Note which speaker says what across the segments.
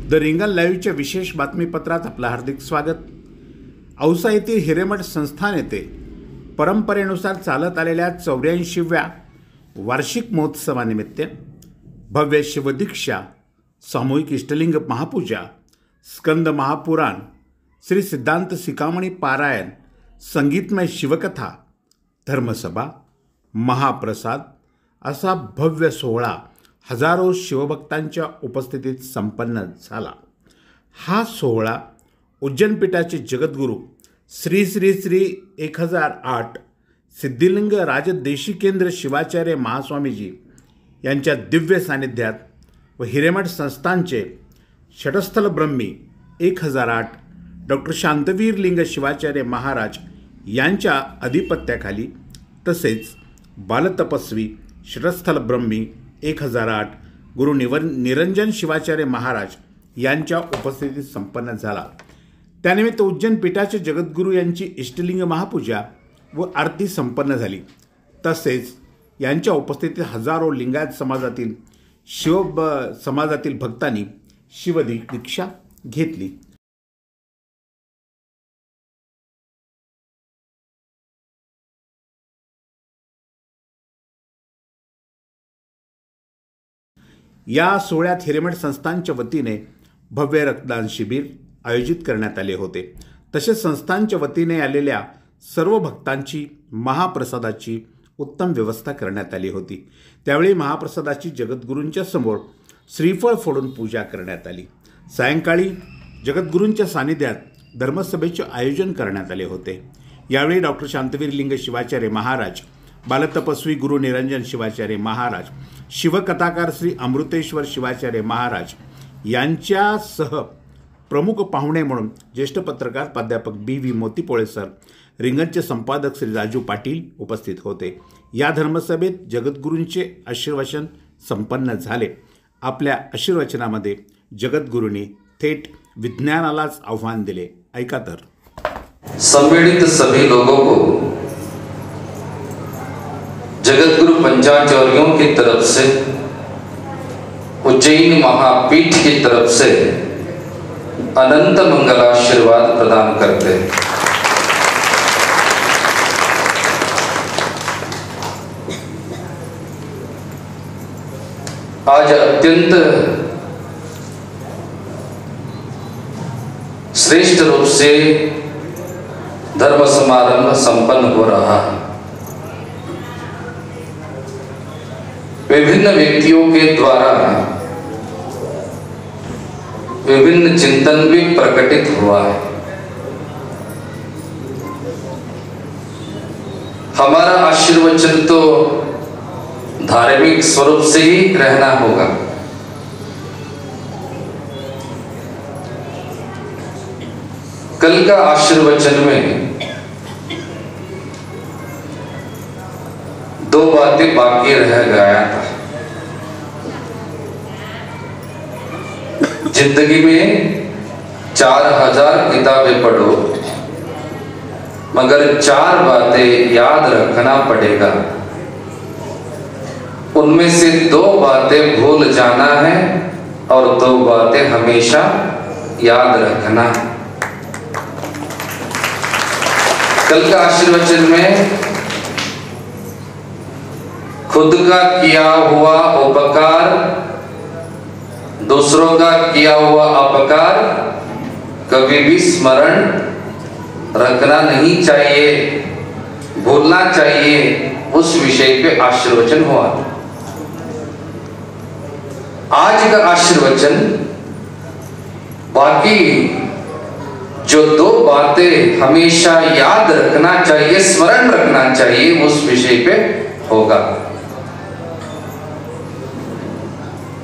Speaker 1: The रिंगण लाईव्हच्या विशेष बातमीपत्रात आपलं हार्दिक स्वागत. औसा येथील हिरेमठ संस्थान येथे परंपरेनुसार चालत आलेल्या 84व्या वार्षिक महोत्सवानिमित्त भव्य शिवदीक्षा, सामूहिक इष्टलिंग महापूजा, स्कंद महापुराण, श्री सिद्धांत शिखामणी पारायण, संगीतमय शिवकथा, धर्मसभा, महाप्रसाद असा भव्य सोहळा हजारो शिवभक्तांच्या उपस्थितीत संपन्न झाला. हा सोहळा उज्जैन पीठाचे जगद्गुरू श्री श्री श्री 1008 सिद्धिलिंग राजदेशिकेंद्र शिवाचार्य महास्वामीजी यांच्या दिव्य सानिध्यात व हिरेमठ संस्थानचे षटस्थल ब्रह्मी 1008 डॉक्टर शांतवीर लिंग शिवाचार्य महाराज यांच्या अधिपत्याखाली तसेच बालतपस्वी षटस्थल ब्रह्मी 1008 गुरु निरंजन शिवाचार्य महाराज यांच्या उपस्थितीत संपन्न झाला. त्यानिमित्त उज्जैन पीठाचे जगद्गुरू यांची इष्टलिंग महापूजा व आरती संपन्न झाली. तसेच यांच्या उपस्थितीत हजारो लिंगायत समाजातील भक्तांनी शिवदीक्षा घेतली. या सोहळ्यात हिरेमठ संस्थानच्या वतीने भव्य रक्तदान शिबिर आयोजित करण्यात आले होते. तसेच संस्थानच्या वतीने आलेल्या सर्व भक्तांची महाप्रसादाची उत्तम व्यवस्था करण्यात आली होती. त्यावेळी महाप्रसादाची जगद्गुरूंच्या समोर श्रीफळ फोडून पूजा करण्यात आली. सायंकाळी जगद्गुरूंच्या सानिध्यात धर्मसभेचे आयोजन करण्यात आले होते. यावेळी डॉक्टर शांतवीर लिंग शिवाचार्य महाराज, बालतपस्वी गुरु निरंजन शिवाचार्य महाराज, शिवकथाकार श्री अमृतेश्वर शिवाचार्य महाराज यांच्यासह प्रमुख पाहुणे म्हणून ज्येष्ठ पत्रकार प्राध्यापक BV मोतीपोळे सर, रिंगणचे संपादक श्री राजू पाटील उपस्थित होते. या धर्मसभेत जगद्गुरूंचे आशीर्वचन संपन्न झाले. आपल्या आशीर्वचनामध्ये जगद्गुरूंनी थेट विज्ञानालाच आव्हान दिले. ऐका तर.
Speaker 2: सम्मिलित सभी लोगों को जगतगुरु पंचाचार्यों की तरफ से, उज्जैन महापीठ की तरफ से अनंत मंगलाशीर्वाद प्रदान करते हैं. आज अत्यंत श्रेष्ठ रूप से धर्म समारंभ संपन्न हो रहा है. विभिन्न व्यक्तियों के द्वारा विभिन्न चिंतन भी प्रकटित हुआ है. हमारा आशीर्वचन तो धार्मिक स्वरूप से ही रहना होगा. कल का आशीर्वचन में दो बातें बाकी रह गया था. जिंदगी में 4000 किताबें पढ़ो, मगर 4 बातें याद रखना पड़ेगा. उनमें से 2 बातें भूल जाना है और 2 बातें हमेशा याद रखना है. कल का आशीर्वचन में खुद का किया हुआ उपकार, दूसरों का किया हुआ अपकार कभी भी स्मरण रखना नहीं चाहिए, भूलना चाहिए. उस विषय पे आशीर्वचन हुआ. आज का आशीर्वचन बाकी जो 2 बातें हमेशा याद रखना चाहिए, स्मरण रखना चाहिए, उस विषय पे होगा.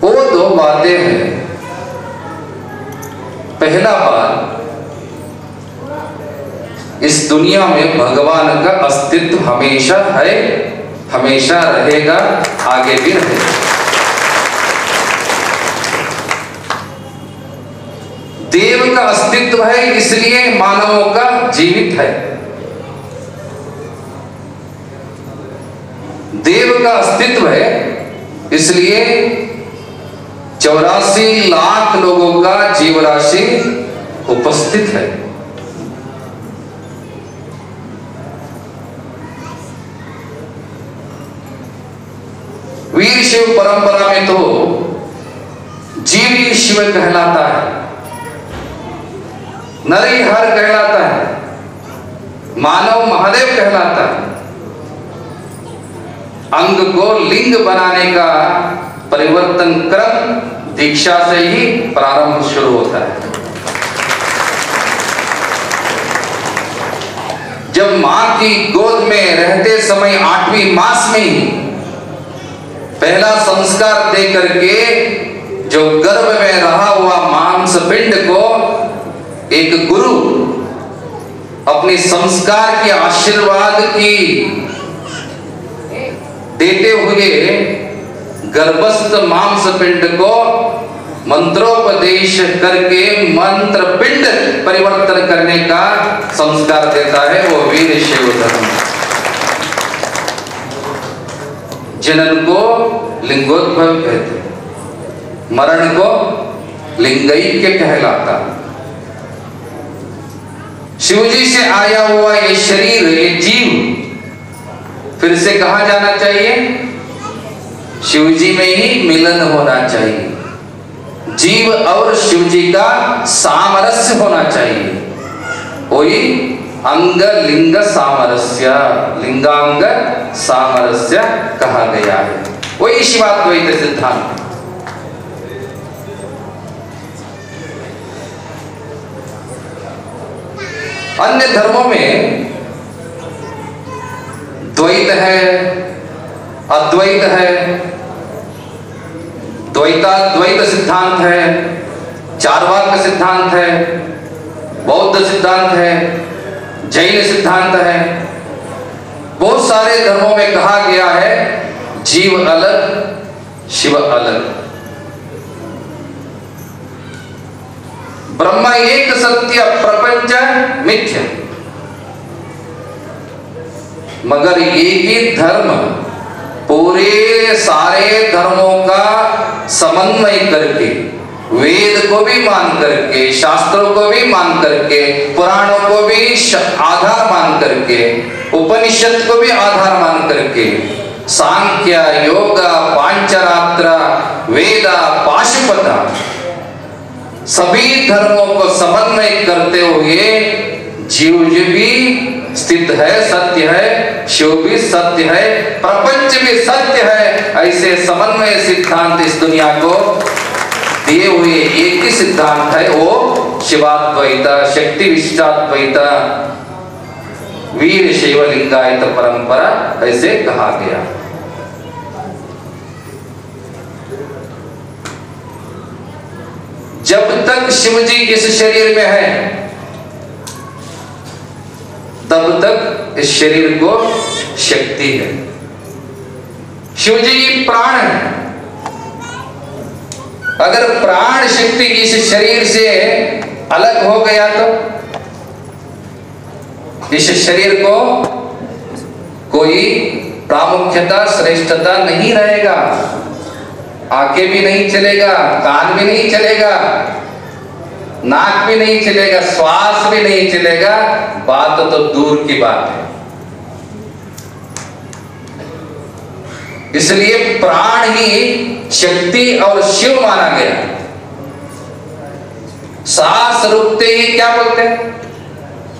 Speaker 2: वो 2 बातें हैं. पहला बात, इस दुनिया में भगवान का अस्तित्व हमेशा है, हमेशा रहेगा, आगे भी रहेगा. देव का अस्तित्व है, इसलिए मानवों का जीवित है. देव का अस्तित्व है, इसलिए 84 लाख लोगों का जीव राशि उपस्थित है। वीर शिव परंपरा में तो जीव ही शिव कहलाता है, नर ही हर कहलाता है, मानव महादेव कहलाता है। अंग को लिंग बनाने का परिवर्तन क्रम दीक्षा से ही प्रारंभ शुरू होता है। जब मां की गोद में रहते समय 8वीं मास में ही पहला संस्कार दे करके जो गर्भ में रहा हुआ मांस पिंड को एक गुरु अपने संस्कार के आशीर्वाद की देते हुए गर्भस्थ मांस पिंड को मंत्रोपदेश करके मंत्र पिंड परिवर्तन करने का संस्कार देता है, वो वीर शिव धर्म। जनन को लिंगोद्भव कहते हैं, मरण को लिंगैक्य कहलाता। शिवजी से आया हुआ ये शरीर, ये जीव फिर से कहा जाना चाहिए, शिवजी में ही मिलन होना चाहिए। जीव और शिवजी का सामरस्य होना चाहिए, वही अंग लिंग सामरस्य, लिंगांग सामरस्य कहा गया है, वही शिवाद्वैत सिद्धांत। अन्य धर्मों में द्वैत है, अद्वैत है, द्वैताद्वैत सिद्धांत है, चार्वाक सिद्धांत है, बौद्ध सिद्धांत है, जैन सिद्धांत है। बहुत सारे धर्मों में कहा गया है जीव अलग शिव अलग, ब्रह्म एक सत्य प्रपंच मिथ्या। मगर एक ही धर्म पूरे सारे धर्मों का समन्वय करके, वेद को भी मान करके, शास्त्रों को भी मान करके, पुराणों को भी आधार मान करके, उपनिषद को भी आधार मान करके, सांख्य योगा पांचरात्र वेदा पाशुपता सभी धर्मों को समन्वय करते हुए जीव भी स्थित है, सत्य है, शिव भी सत्य है, प्रपंच भी सत्य है। ऐसे समन्वय सिद्धांत इस दुनिया को दिए हुए एक ही सिद्धांत है, वो शिवाद्वैत, शक्ति विशिष्टाद्वैत, वीर शैव लिंगायत परंपरा ऐसे कहा गया। जब तक शिवजी इस शरीर में है तब तक इस शरीर को शक्ति है। शिवजी प्राण है, अगर प्राण शक्ति इस शरीर से अलग हो गया तो इस शरीर को कोई प्रामुख्यता श्रेष्ठता नहीं रहेगा। आंखें भी नहीं चलेगा, कान भी नहीं चलेगा, नाक भी नहीं चलेगा, श्वास भी नहीं चलेगा, बात तो दूर की बात है। इसलिए प्राण ही शक्ति और शिव माना गया। सांस रुकते ही क्या बोलते हैं?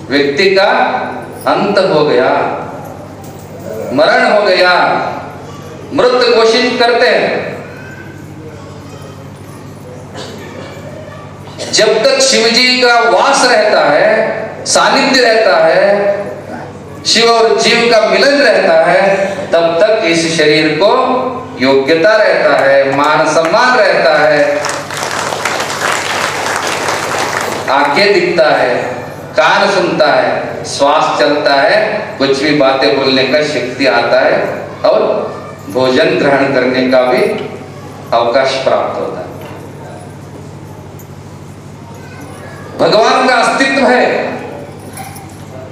Speaker 2: व्यक्ति का अंत हो गया, मरण हो गया, मृत घोषित करते हैं। जब तक शिवजी का वास रहता है, सानिध्य रहता है, शिव और जीव का मिलन रहता है, तब तक इस शरीर को योग्यता रहता है, मान सम्मान रहता है, आंखें दिखता है, कान सुनता है, श्वास चलता है, कुछ भी बातें बोलने का शक्ति आता है और भोजन ग्रहण करने का भी अवकाश प्राप्त होता है। भगवान का अस्तित्व है,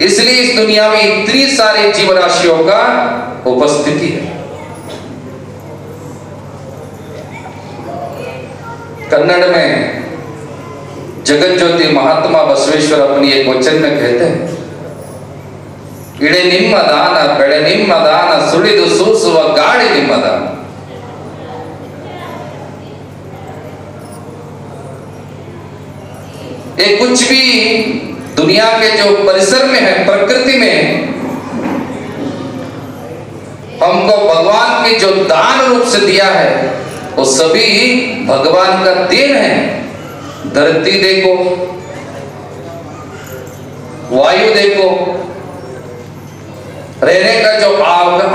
Speaker 2: इसलिए इस दुनिया में इतनी सारी जीव राशियों का उपस्थिति है। कन्नड़ में जगत ज्योति महात्मा बसवेश्वर अपनी एक वचन में कहते हैं, इड़े निम्म दान बेड़े निम्म दान सुಳಿದು ಸೂಸುವ ಗಾಳಿ ನಿಮ್ಮ दान। ये कुछ भी दुनिया के जो परिसर में है, प्रकृति में हमको भगवान की जो दान रूप से दिया है वो सभी भगवान का देन है। धरती देखो, वायु देखो, रहने का जो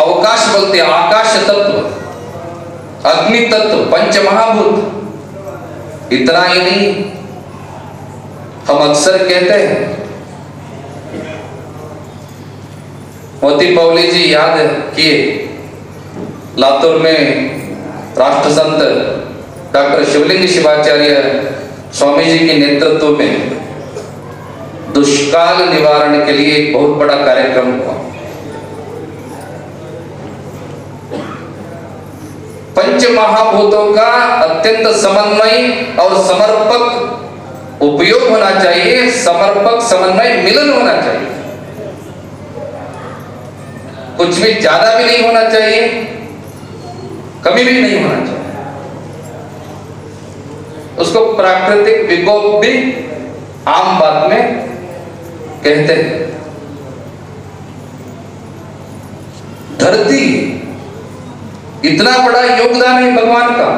Speaker 2: अवकाश बोलते हैं, आकाश तत्व, अग्नि तत्व, पंच महाभूत। इतना ही नहीं, हम अक्सर कहते हैं, मोती पौली जी याद किए, लातूर में राष्ट्र संत डॉक्टर शिवलिंग शिवाचार्य स्वामी जी के नेतृत्व में दुष्काल निवारण के लिए एक बहुत बड़ा कार्यक्रम हुआ। पंच महाभूतों का अत्यंत समन्वय और समर्पक उपयोग होना चाहिए, समर्पक समन्वय मिलन होना चाहिए। कुछ भी ज्यादा भी नहीं होना चाहिए, कमी भी नहीं होना चाहिए। उसको प्राकृतिक विकोप भी आम बात में कहते हैं। धरती इतना बड़ा योगदान है भगवान का।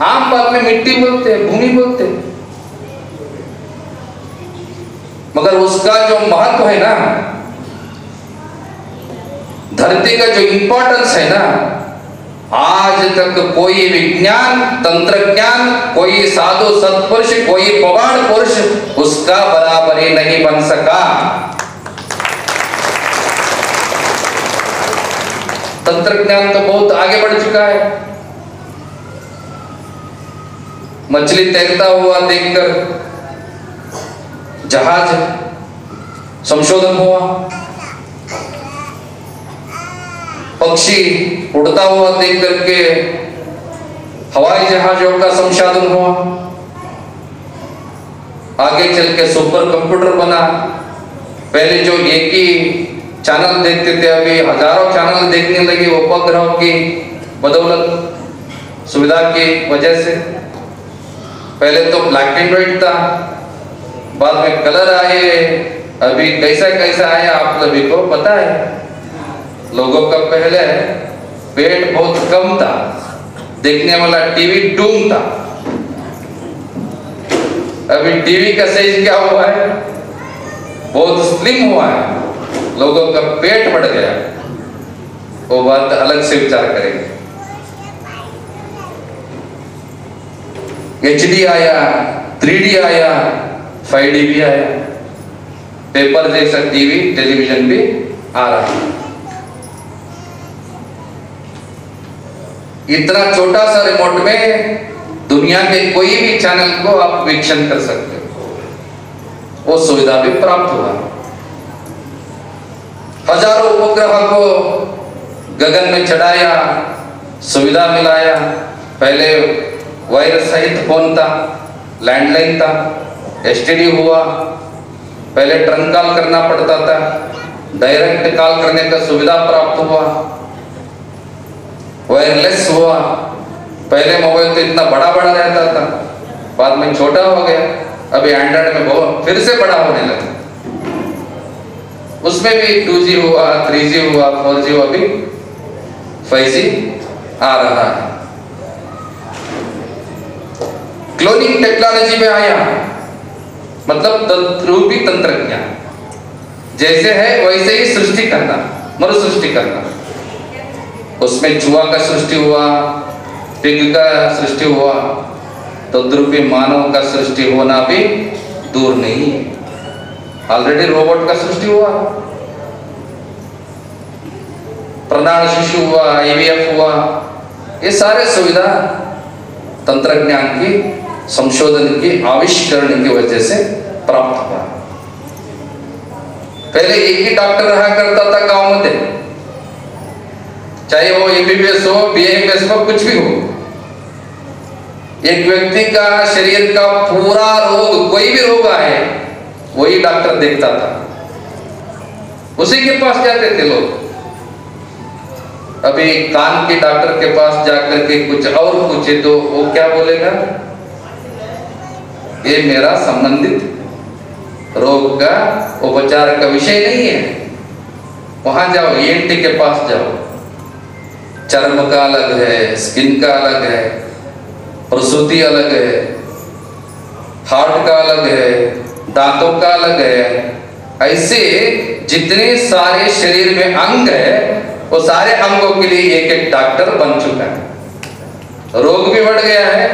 Speaker 2: आम बात में मिट्टी बोलते हैं, भूमि बोलते हैं, मगर उसका जो महत्व है ना, धरती का जो इंपॉर्टेंस है ना, आज तक कोई विज्ञान, तंत्रज्ञान, कोई साधु सत्पुरुष, कोई पवाड़ पुरुष उसका बराबरी नहीं बन सका। तंत्रज्ञान तो बहुत आगे बढ़ चुका है। मछली तैरता हुआ देखकर जहाज संशोधन हुआ, पक्षी उड़ता हुआ देख करके हवाई जहाजों का संशोधन हुआ, आगे चल के सुपर कंप्यूटर बना। पहले जो एक ही चैनल देखते थे, अभी हजारों चैनल देखने लगे उपग्रहों की बदौलत, सुविधा की वजह से। पहले तो ब्लैक एंड व्हाइट था, बाद में कलर आए, अभी कैसा कैसा आया आप सभी को पता है। लोगों का पहले पेट बहुत कम था, देखने वाला टीवी टूम था, अभी टीवी का साइज क्या हुआ है, बहुत स्लिम हुआ है, लोगों का पेट बढ़ गया। वो बात अलग से विचार करेंगे। HD आया, 3D आया, 5D भी आया, पेपर जैसा टीवी टेलीविजन भी आ रहा है। इतना छोटा सा रिमोट में दुनिया के कोई भी चैनल को आप वीक्षण कर सकते हो, वो सुविधा भी प्राप्त हुआ। हजारों उपग्रह को गगन में चढ़ाया, सुविधा मिलाया। पहले वायर सहित फोन था, लैंडलाइन था, STD हुआ। पहले ट्रंक कॉल करना पड़ता था, डायरेक्ट कॉल करने का सुविधा प्राप्त हुआ। वायरलेस हुआ। पहले मोबाइल तो इतना बड़ा बड़ा रहता था, बाद में छोटा हो गया, अभी एंड्रॉइड में बहुत फिर से बड़ा होने लगा। उसमें भी 2G हुआ, 3G हुआ, 4G हुआ, अभी 5G आ रहा है। क्लोनिंग टेक्नोलॉजी में आया, मतलब तद्रूपी तंत्रज्ञान, जैसे है वैसे ही सृष्टि करना, मरु सृष्टि करना। उसमें चूहा का सृष्टि हुआ, पिग का सृष्टि हुआ, तद्रूपी मानव का सृष्टि होना भी दूर नहीं है। ऑलरेडी रोबोट का सृष्टि हुआ, प्रणाल शिशु हुआ, IVF हुआ। ये सारे सुविधा तंत्रज्ञान की, संशोधन की, आविष्करण की वजह से प्राप्त हुआ। पहले एक ही डॉक्टर रहा करता था गांव में, चाहे वो MBBS हो, BAMS हो, कुछ भी हो। एक व्यक्ति का शरीर का पूरा रोग, कोई भी रोग आए, वही डॉक्टर देखता था, उसी के पास जाते थे लोग। अभी कान के डॉक्टर के पास जाकर के कुछ और पूछे तो वो क्या बोलेगा? ये मेरा संबंधित रोग का उपचार का विषय नहीं है, वहां जाओ, ENT के पास जाओ। चर्म का अलग है, स्किन का अलग है, प्रसूति अलग है, हार्ट का अलग है, दांतों का अलग है। ऐसे जितने सारे शरीर में अंग है, वो सारे अंगों के लिए एक एक डॉक्टर बन चुका है। रोग भी बढ़ गया है,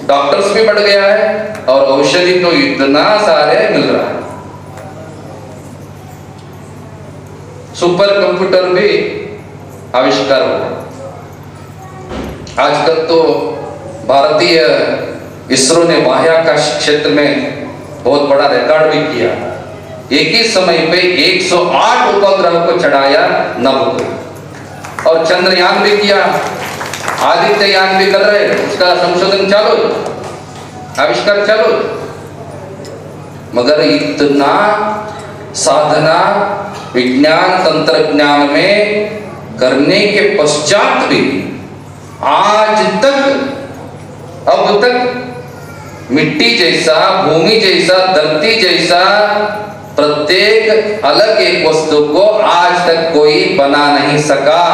Speaker 2: डॉक्टर्स भी बढ़ गया है, और औषधि तो इतना सारे मिल रहा है। सुपर कंप्यूटर भी आविष्कार हुआ। आजकल तो भारतीय इसरो ने बाह्याकाश क्षेत्र में बहुत बड़ा रिकॉर्ड भी किया। एक ही समय पे 108 उपग्रह को चढ़ाया नभ को, और चंद्रयान भी किया, आदित्ययान भी कर रहे, उसका संशोधन चालू, आविष्कार चालू। मगर इतना साधना विज्ञान तंत्रज्ञान में करने के पश्चात भी आज तक, अब तक मिट्टी जैसा, भूमि जैसा, धरती जैसा प्रत्येक अलग एक वस्तु को आज तक कोई बना नहीं सका,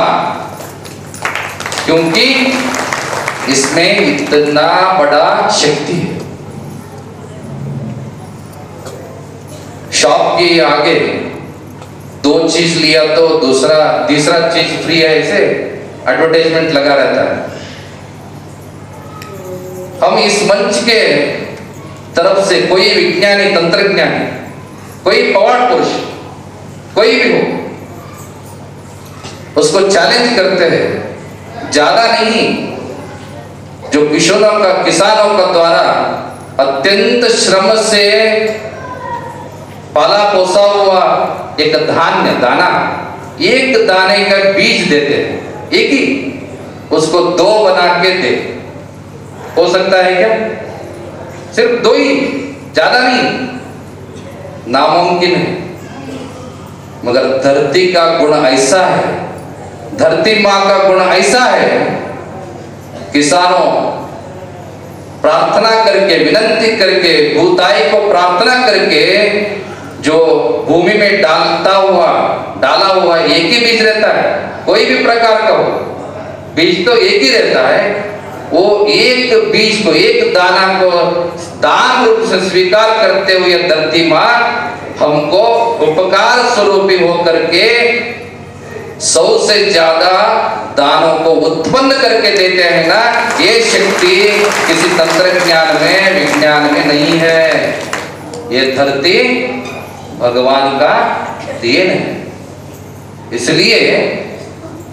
Speaker 2: क्योंकि इसमें इतना बड़ा शक्ति है। शॉप के आगे 2 चीज लिया तो तीसरा चीज फ्री है, ऐसे एडवर्टाइजमेंट लगा रहता है। हम इस मंच के तरफ से कोई विज्ञानी, तंत्रज्ञानी, कोई पवाड़ पुरुष, कोई भी हो, उसको चैलेंज करते हैं। ज्यादा नहीं, जो किसानों का द्वारा अत्यंत श्रम से पाला पोसा हुआ एक दाना, एक दाने का बीज देते हैं, एक ही, उसको 2 बना के दे, हो सकता है क्या? सिर्फ 2 ही, ज्यादा नहीं, नामुमकिन है। मगर धरती का गुण ऐसा है, धरती माँ का गुण ऐसा है, किसानों प्रार्थना करके, विनंती करके, भूताई को प्रार्थना करके जो भूमि में डाला हुआ एक ही बीज रहता है, कोई भी प्रकार का हो, बीज तो एक ही रहता है। वो एक बीज को, एक दाना को दान रूप से स्वीकार करते हुए धरती माँ हमको उपकार स्वरूपी होकर के 100 से ज्यादा दानों को उत्पन्न करके देते हैं ना। ये शक्ति किसी तंत्रज्ञान में, विज्ञान में नहीं है। ये धरती भगवान का देन है। इसलिए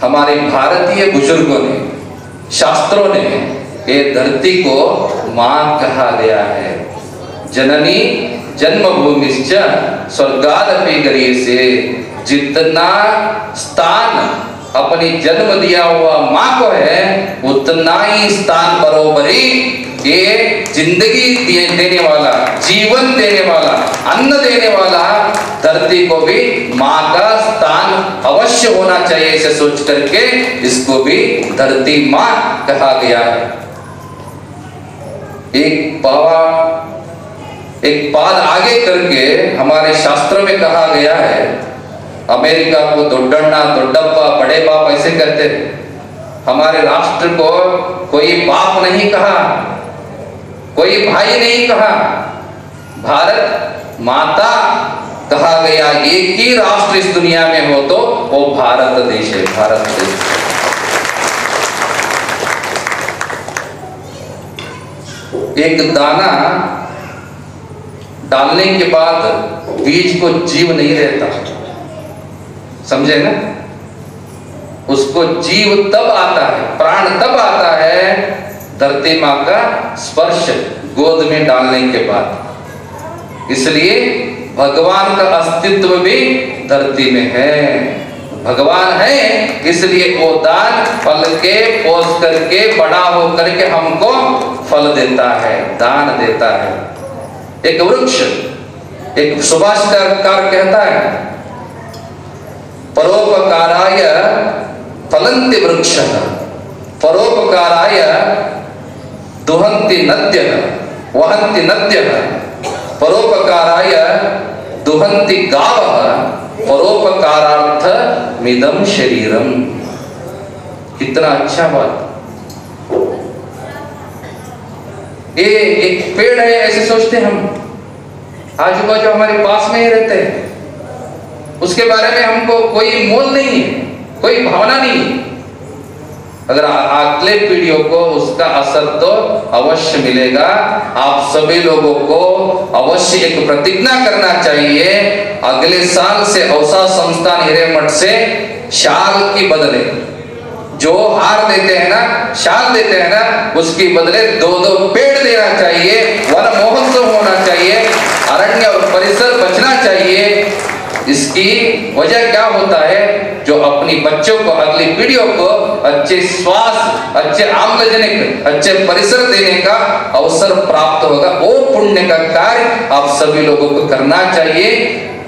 Speaker 2: हमारे भारतीय बुजुर्गों ने, शास्त्रों ने ये धरती को मां कहा गया है। जननी जन्मभूमिश्च स्वर्गादपि गरीयसे। जितना स्थान अपनी जन्म दिया हुआ मां को है, उतना ही स्थान बरोबरी ये जिंदगी देने वाला, जीवन देने वाला, अन्न देने वाला धरती को भी मां का स्थान अवश्य होना चाहिए। इसे सोच करके इसको भी धरती मां कहा गया है। एक पाद आगे करके हमारे शास्त्रों में कहा गया है, अमेरिका को दोड्डण्णा, दोड्डप्पा, बड़े बाप ऐसे कहते हैं। हमारे राष्ट्र को कोई बाप नहीं कहा, कोई भाई नहीं कहा, भारत माता कहा गया। एक ही राष्ट्र इस दुनिया में हो तो वो भारत देश है, भारत देश। एक दाना डालने के बाद बीज को जीव नहीं रहता, समझे ना? उसको जीव तब आता है, प्राण तब आता है धरती माँ का स्पर्श गोद में डालने के बाद। इसलिए भगवान का अस्तित्व भी धरती में है। भगवान है, इसलिए वो दान फल के पोस करके बड़ा हो करके हमको फल देता है, दान देता है। एक वृक्ष, एक सुभाषकार कहता है, परोपकाराय फलन्ति वृक्षः, परोपकाराय दुहन्ति नद्यः, वहन्ति नद्यः, परोपकाराय दुहन्ति गावः, परोपकारार्थ मिदम शरीरम। कितना अच्छा बात। ये एक पेड़ है ऐसे सोचते हम, आजू बाजू हमारे पास में ही रहते हैं, उसके बारे में हमको कोई मोल नहीं है, कोई भावना नहीं है। अगर अगले पीढ़ियों को उसका असर तो अवश्य मिलेगा। आप सभी लोगों को अवश्य एक प्रतिज्ञा करना चाहिए, अगले साल से औसा संस्थान हिरेमठ से शाल की बदले, जो हार देते हैं ना, शाल देते हैं ना, उसकी बदले 2-2 पेड़ देना चाहिए, वन महोत्सव होना चाहिए, अरण्य और परिसर बचना चाहिए। इसकी वजह क्या होता है, जो अपनी बच्चों को, अगली पीढ़ियों को अच्छे स्वास्थ्य, अच्छे आम्लजनक, अच्छे परिसर देने का अवसर प्राप्त होगा। वो पुण्य का कार्य आप सभी लोगों को करना चाहिए।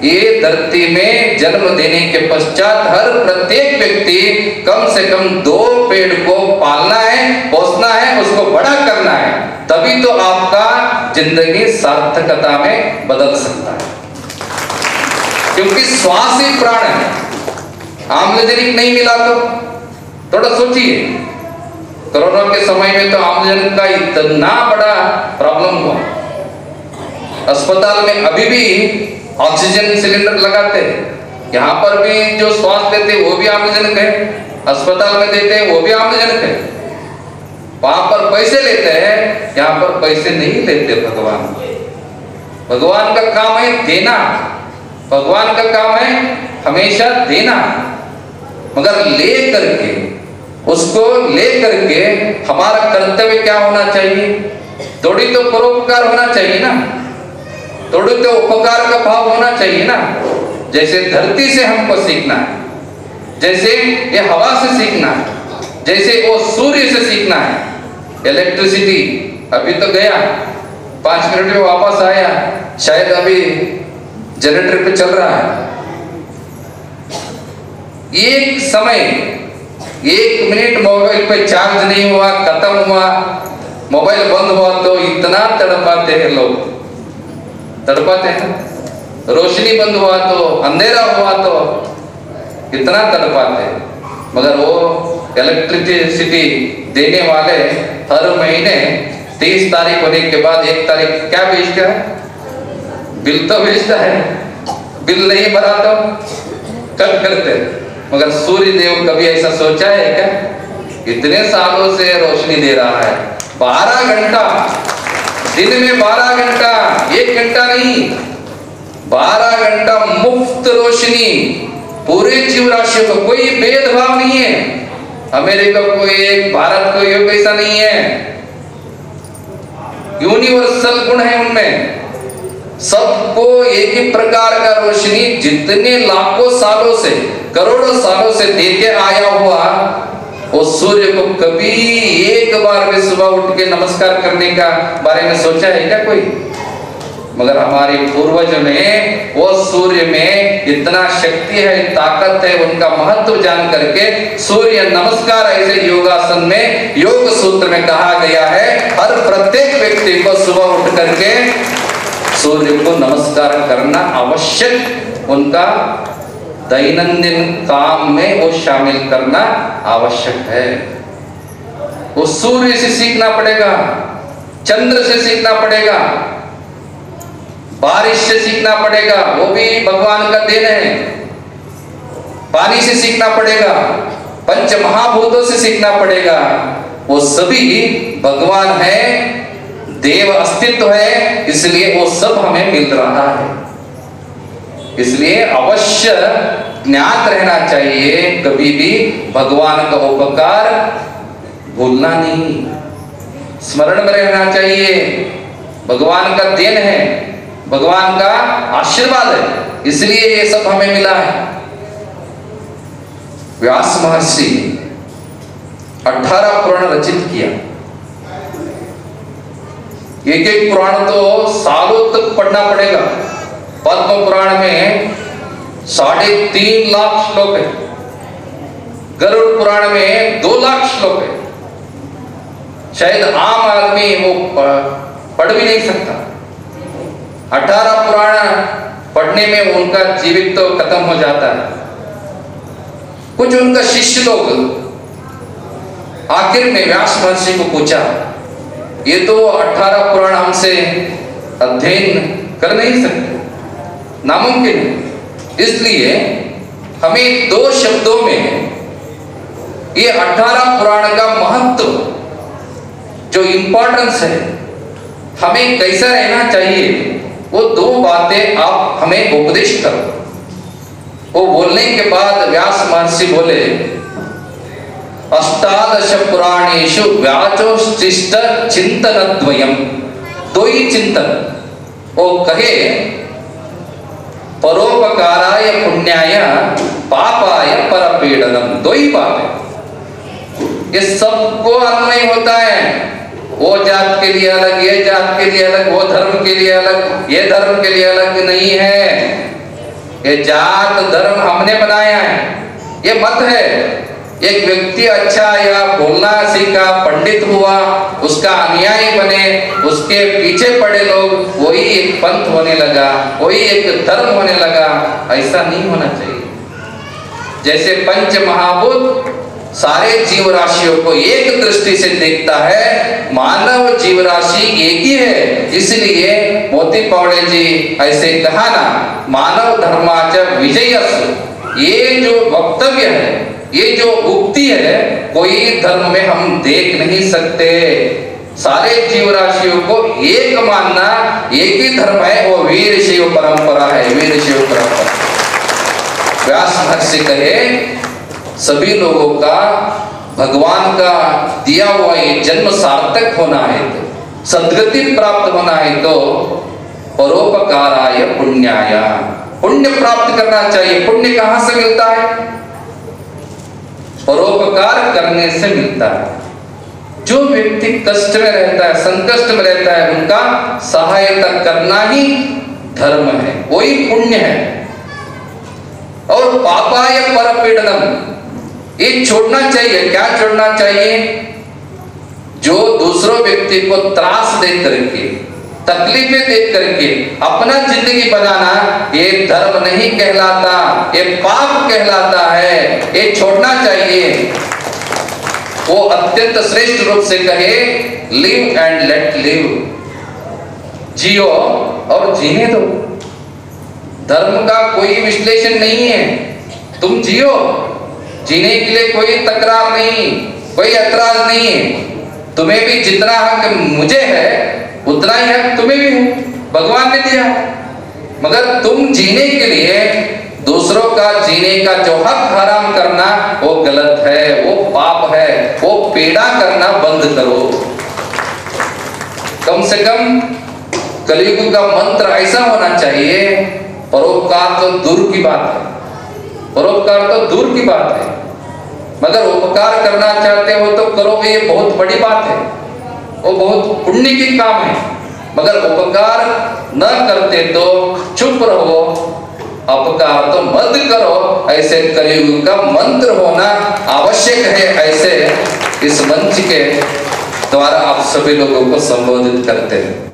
Speaker 2: ये धरती में जन्म देने के पश्चात हर प्रत्येक व्यक्ति कम से कम 2 पेड़ को पालना है, पोसना है, उसको बड़ा करना है, तभी तो आपका जिंदगी सार्थकता में बदल सकता है। क्योंकि श्वास ही प्राण है, आम्लजनक नहीं मिला तो थोड़ा सोचिए, कोरोना के समय में तो आम्लजनक का इतना बड़ा प्रॉब्लम हुआ। अस्पताल में अभी भी ऑक्सीजन सिलेंडर लगाते हैं, यहाँ पर भी जो श्वास देते हैं वो भी आम्लजनक है, अस्पताल में देते हैं वो भी आम्लजनक है। वहां पर पैसे लेते हैं, यहाँ पर पैसे नहीं लेते। भगवान का काम है देना, भगवान का काम है हमेशा देना, मगर ले करके, उसको ले करके हमारा कर्तव्य क्या होना चाहिए, थोड़ी तो परोपकार होना चाहिए ना, थोड़ी तो उपकार का भाव होना चाहिए ना। जैसे धरती से हमको सीखना है, जैसे ये हवा से सीखना है, जैसे वो सूर्य से सीखना है। इलेक्ट्रिसिटी अभी तो गया, 5 मिनट में वापस आया, शायद अभी जनरेटर पे चल रहा है। एक समय, 1 मिनट मोबाइल पे चार्ज नहीं हुआ, खत्म हुआ, मोबाइल बंद हुआ तो इतना तड़पाते हैं लोग, तड़पाते हैं। रोशनी बंद हुआ तो, अंधेरा हुआ तो इतना तड़पाते हैं। मगर वो इलेक्ट्रिसिटी देने वाले हर महीने 30 तारीख होने के बाद 1 तारीख क्या भेजता है, बिल तो भेजता है, बिल नहीं भरा तो कट करते। मगर सूर्य देव कभी ऐसा सोचा है क्या, इतने सालों से रोशनी दे रहा है, 12 घंटा दिन में, 12 घंटा, 1 घंटा नहीं, 12 घंटा मुफ्त रोशनी पूरे जीव राशि को, कोई भेदभाव नहीं है। अमेरिका को एक, भारत को एक ऐसा नहीं है, यूनिवर्सल गुण है उनमें, सबको एक ही प्रकार का रोशनी जितने लाखों सालों से, करोड़ों सालों से देते आया हुआ, वो सूर्य को कभी एक बार भी सुबह उठ के नमस्कार करने का बारे में सोचा है क्या कोई? मगर हमारे पूर्वजों ने वो सूर्य में इतना शक्ति है, ताकत है, उनका महत्व जान करके सूर्य नमस्कार ऐसे योगासन में, योग सूत्र में कहा गया है, हर प्रत्येक व्यक्ति को सुबह उठ करके सूर्य को नमस्कार करना आवश्यक, उनका दैनंदिन काम में वो शामिल करना आवश्यक है। वो सूर्य से सीखना पड़ेगा, चंद्र से सीखना पड़ेगा, बारिश से सीखना पड़ेगा, वो भी भगवान का देन है, पानी से सीखना पड़ेगा, पंच महाभूतों से सीखना पड़ेगा, वो सभी भगवान है, देव अस्तित्व है, इसलिए वो सब हमें मिल रहा है। इसलिए अवश्य ज्ञात रहना चाहिए, कभी भी भगवान का उपकार भूलना नहीं, स्मरण में रहना चाहिए। भगवान का देन है, भगवान का आशीर्वाद है, इसलिए ये सब हमें मिला है। व्यास महर्षि 18 पुराण रचित किया। एक एक पुराण तो सालों तक पढ़ना पड़ेगा। पद्म पुराण में 3.5 लाख श्लोक है, गरुड़ पुराण में 2 लाख श्लोक है। शायद आम आदमी वो पढ़ भी नहीं सकता। 18 पुराण पढ़ने में उनका जीवित तो खत्म हो जाता है। कुछ उनका शिष्य लोग आखिर में व्यास महर्षि को पूछा, ये तो 18 पुराण हमसे अध्ययन कर नहीं सकते, नामुमकिन है। इसलिए हमें 2 शब्दों में ये 18 पुराण का महत्व, जो इंपॉर्टेंस है, हमें कैसा रहना चाहिए, वो 2 बातें आप हमें उपदेश करो। वो बोलने के बाद व्यास महर्षि बोले, अष्टादश पुराणेषु व्याचोष्टिष्ट चिंतनद्वयम्, 2 ही चिंतन। वो कहे, परोपकाराय पुण्याय पापाय परपीडनम, 2 ही बात है। ये सबको अन्वय होता है। वो जात के लिए अलग, ये जात के लिए अलग, वो धर्म के लिए अलग, ये धर्म के लिए अलग नहीं है। ये जात धर्म हमने बनाया है, ये मत है। एक व्यक्ति अच्छा या बोलना सीखा, पंडित हुआ, उसका अनुयायी बने, उसके पीछे पड़े लोग, वही एक पंथ होने लगा, वही एक धर्म होने लगा। ऐसा नहीं होना चाहिए। जैसे पंच महाभूत सारे जीव राशियों को एक दृष्टि से देखता है, मानव जीव राशि एक ही है। इसलिए मोती पावड़े जी ऐसे कहा ना, मानव धर्माच विजयस्व। ये जो वक्तव्य है, ये जो उक्ति है, कोई धर्म में हम देख नहीं सकते। सारे जीव राशियों को एक मानना, एक ही धर्म है, वो वीर शैव परंपरा है, वीर शैव परंपरा। व्यास महर्षि कहे, सभी लोगों का भगवान का दिया हुआ ये जन्म सार्थक होना है, तो सद्गति प्राप्त होना है, तो परोपकाराय पुण्याय, पुण्य प्राप्त करना चाहिए। पुण्य कहां से मिलता है? परोपकार करने से मिलता है। जो व्यक्ति कष्ट में रहता है, संकष्ट में रहता है, उनका सहायता करना ही धर्म है, वही पुण्य है। और पापाय परपीडनम, ये छोड़ना चाहिए। क्या छोड़ना चाहिए? जो दूसरों व्यक्ति को त्रास दे करके, तकलीफें दे करके अपना जिंदगी बनाना, ये धर्म नहीं कहलाता, ये पाप कहलाता है। ये छोड़ना चाहिए। वो अत्यंत श्रेष्ठ रूप से कहे, लिव एंड लेट लिव, जियो और जीने दो। धर्म का कोई विश्लेषण नहीं है, तुम जियो, जीने के लिए कोई तकरार नहीं, कोई ऐतराज नहीं है। तुम्हें भी जितना हक मुझे है, उतना ही हक तुम्हें भी है, भगवान ने दिया। मगर तुम जीने के लिए दूसरों का जीने का जो हक हराम करना, वो गलत है, वो पाप है। वो पीड़ा करना बंद करो। कम से कम कलयुग का मंत्र ऐसा होना चाहिए, परोपकार तो दूर की बात है, परोपकार तो दूर की बात है, मगर उपकार करना चाहते हो तो करो, ये बहुत बड़ी बात है, वो बहुत पुण्य की काम है। मगर उपकार न करते तो चुप रहो, अपकार तो मत करो, ऐसे कलयुग का मंत्र होना आवश्यक है। ऐसे इस मंच के द्वारा आप सभी लोगों को संबोधित करते हैं।